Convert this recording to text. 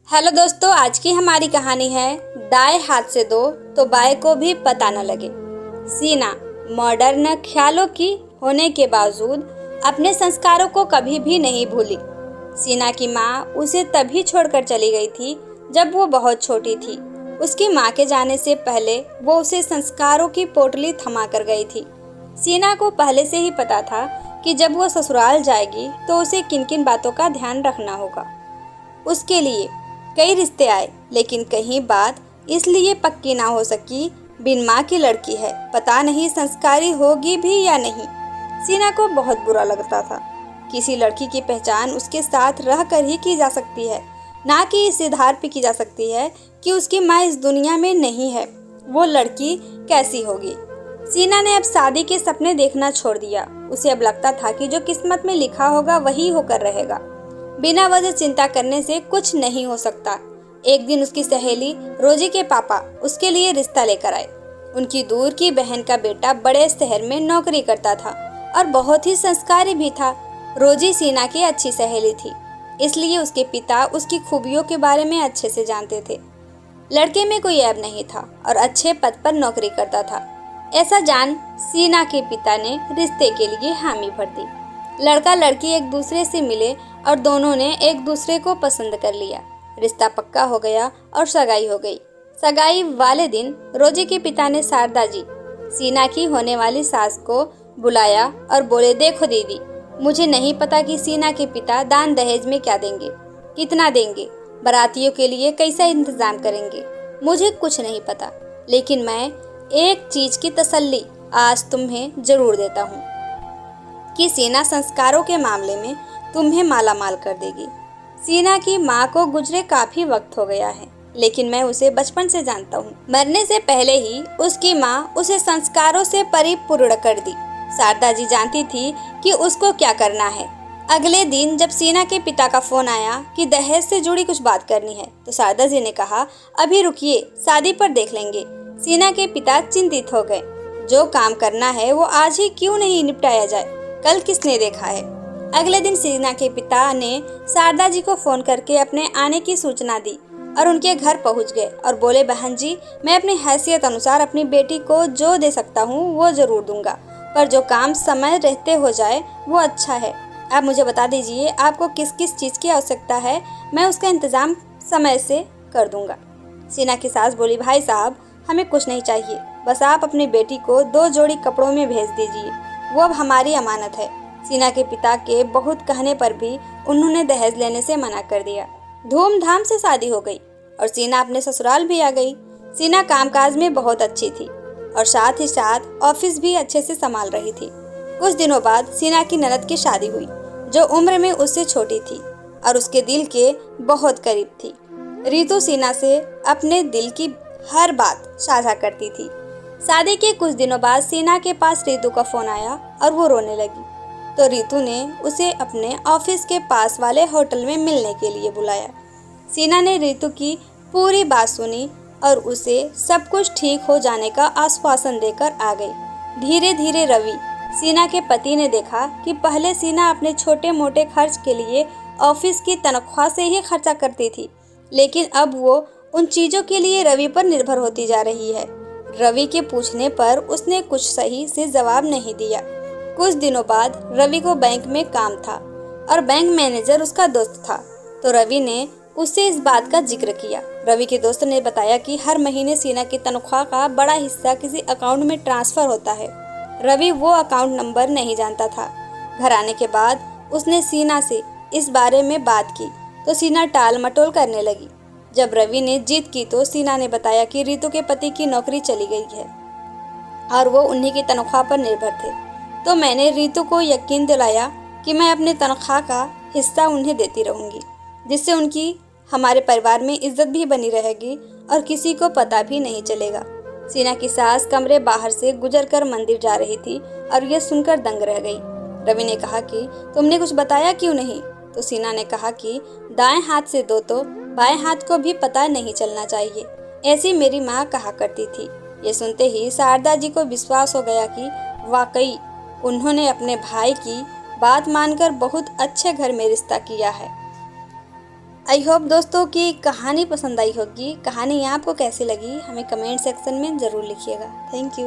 Hello दोस्तों, आज की हमारी कहानी है दाएं हाथ से दो तो बाएं को भी पता न लगे। सीना मॉडर्न ख्यालों की होने के बावजूद अपने संस्कारों को कभी भी नहीं भूली। सीना की माँ उसे तभी छोड़कर चली गई थी जब वो बहुत छोटी थी। उसकी माँ के जाने से पहले वो उसे संस्कारों की पोटली थमा कर गई थी। सीना को पहले से ही पता था कि जब वो ससुराल जाएगी तो उसे किन किन बातों का ध्यान रखना होगा। उसके लिए कई रिश्ते आए, लेकिन कहीं बात इसलिए पक्की ना हो सकी, बिन माँ की लड़की है, पता नहीं संस्कारी होगी भी या नहीं। सीना को बहुत बुरा लगता था। किसी लड़की की पहचान उसके साथ रह कर ही की जा सकती है, ना कि इस आधार पे की जा सकती है कि उसकी माँ इस दुनिया में नहीं है। वो लड़की कैसी होगी। सीना ने अब शादी के सपने देखना छोड़ दिया। उसे अब लगता था कि जो किस्मत में लिखा होगा वही होकर रहेगा। बिना वजह चिंता करने से कुछ नहीं हो सकता। एक दिन उसकी सहेली रोजी के पापा उसके लिए रिश्ता लेकर आए। उनकी दूर की बहन का बेटा बड़े शहर में नौकरी करता था और बहुत ही संस्कारी भी था। रोजी सीना की अच्छी सहेली थी, इसलिए उसके पिता उसकी खूबियों के बारे में अच्छे से जानते थे। लड़के में कोई ऐब नहीं था और अच्छे पद पर नौकरी करता था। ऐसा जान सीना के पिता ने रिश्ते के लिए हामी भर दी। लड़का लड़की एक दूसरे से मिले और दोनों ने एक दूसरे को पसंद कर लिया। रिश्ता पक्का हो गया और सगाई हो गई। सगाई वाले दिन रोजी के पिता ने शारदा जी, सीना की होने वाली सास को बुलाया और बोले, देखो दीदी, मुझे नहीं पता कि सीना के पिता दान दहेज में क्या देंगे, कितना देंगे, बारातियों के लिए कैसा इंतजाम करेंगे, मुझे कुछ नहीं पता, लेकिन मैं एक चीज की तसल्ली आज तुम्हें जरूर देता हूँ कि सीना संस्कारों के मामले में तुम्हें माला माल कर देगी। सीना की माँ को गुजरे काफी वक्त हो गया है, लेकिन मैं उसे बचपन से जानता हूँ। मरने से पहले ही उसकी माँ उसे संस्कारों से परिपूर्ण कर दी। शारदा जी जानती थी कि उसको क्या करना है। अगले दिन जब सीना के पिता का फोन आया कि दहेज से जुड़ी कुछ बात करनी है, तो शारदा जी ने कहा, अभी रुकिए, शादी पर देख लेंगे। सीना के पिता चिंतित हो गए। जो काम करना है वो आज ही क्यों नहीं निपटाया जाए, कल किसने देखा है। अगले दिन सीना के पिता ने शारदा जी को फोन करके अपने आने की सूचना दी और उनके घर पहुंच गए और बोले, बहन जी, मैं अपनी हैसियत अनुसार अपनी बेटी को जो दे सकता हूँ वो जरूर दूंगा, पर जो काम समय रहते हो जाए वो अच्छा है। आप मुझे बता दीजिए आपको किस किस चीज़ की आवश्यकता है, मैं उसका इंतजाम समय से कर दूंगा। सीना की सास बोली, भाई साहब, हमें कुछ नहीं चाहिए, बस आप अपनी बेटी को 2 जोड़ी कपड़ों में भेज दीजिए, वो अब हमारी अमानत है। सीना के पिता के बहुत कहने पर भी उन्होंने दहेज लेने से मना कर दिया। धूमधाम से शादी हो गई और सीना अपने ससुराल भी आ गई। सीना कामकाज में बहुत अच्छी थी और साथ ही साथ ऑफिस भी अच्छे से संभाल रही थी। कुछ दिनों बाद सीना की ननद की शादी हुई, जो उम्र में उससे छोटी थी और उसके दिल के बहुत करीब थी। रितु सीना से अपने दिल की हर बात साझा करती थी। शादी के कुछ दिनों बाद सीना के पास रितु का फोन आया और वो रोने लगी, तो रितु ने उसे अपने ऑफिस के पास वाले होटल में मिलने के लिए बुलाया। सीना ने रितु की पूरी बात सुनी और उसे सब कुछ ठीक हो जाने का आश्वासन देकर आ गई। धीरे धीरे रवि, सीना के पति, ने देखा कि पहले सीना अपने छोटे मोटे खर्च के लिए ऑफिस की तनख्वाह से ही खर्चा करती थी, लेकिन अब वो उन चीज़ों के लिए रवि पर निर्भर होती जा रही है। रवि के पूछने पर उसने कुछ सही से जवाब नहीं दिया। कुछ दिनों बाद रवि को बैंक में काम था और बैंक मैनेजर उसका दोस्त था, तो रवि ने उससे इस बात का जिक्र किया। रवि के दोस्त ने बताया कि हर महीने सीना की तनख्वाह का बड़ा हिस्सा किसी अकाउंट में ट्रांसफर होता है। रवि वो अकाउंट नंबर नहीं जानता था। घर आने के बाद उसने सीना से इस बारे में बात की तो सीना टाल मटोल करने लगी। जब रवि ने जीत की तो सीना ने बताया कि रितु के पति की नौकरी चली गई है और वो उन्हीं की तनख्वाह पर निर्भर थे। तो मैंने रितु को यकीन दिलाया कि मैं अपने तनख्वाह का हिस्सा उन्हें देती रहूंगी, जिससे उनकी हमारे परिवार में इज्जत भी बनी रहेगी और किसी को पता भी नहीं चलेगा। सीना की सास कमरे बाहर से गुजरकर मंदिर जा रही थी और ये सुनकर दंग रह गई। रवि ने कहा कि तुमने कुछ बताया क्यों नहीं? तो सीना ने कहा कि दाएं हाथ से दो तो बाएं हाथ को भी पता नहीं चलना चाहिए, ऐसी मेरी माँ कहा करती थी। ये सुनते ही शारदा जी को विश्वास हो गया कि वाकई उन्होंने अपने भाई की बात मानकर बहुत अच्छे घर में रिश्ता किया है। आई होप दोस्तों कि कहानी पसंद आई होगी। कहानी आपको कैसी लगी हमें कमेंट सेक्शन में ज़रूर लिखिएगा। Thank you.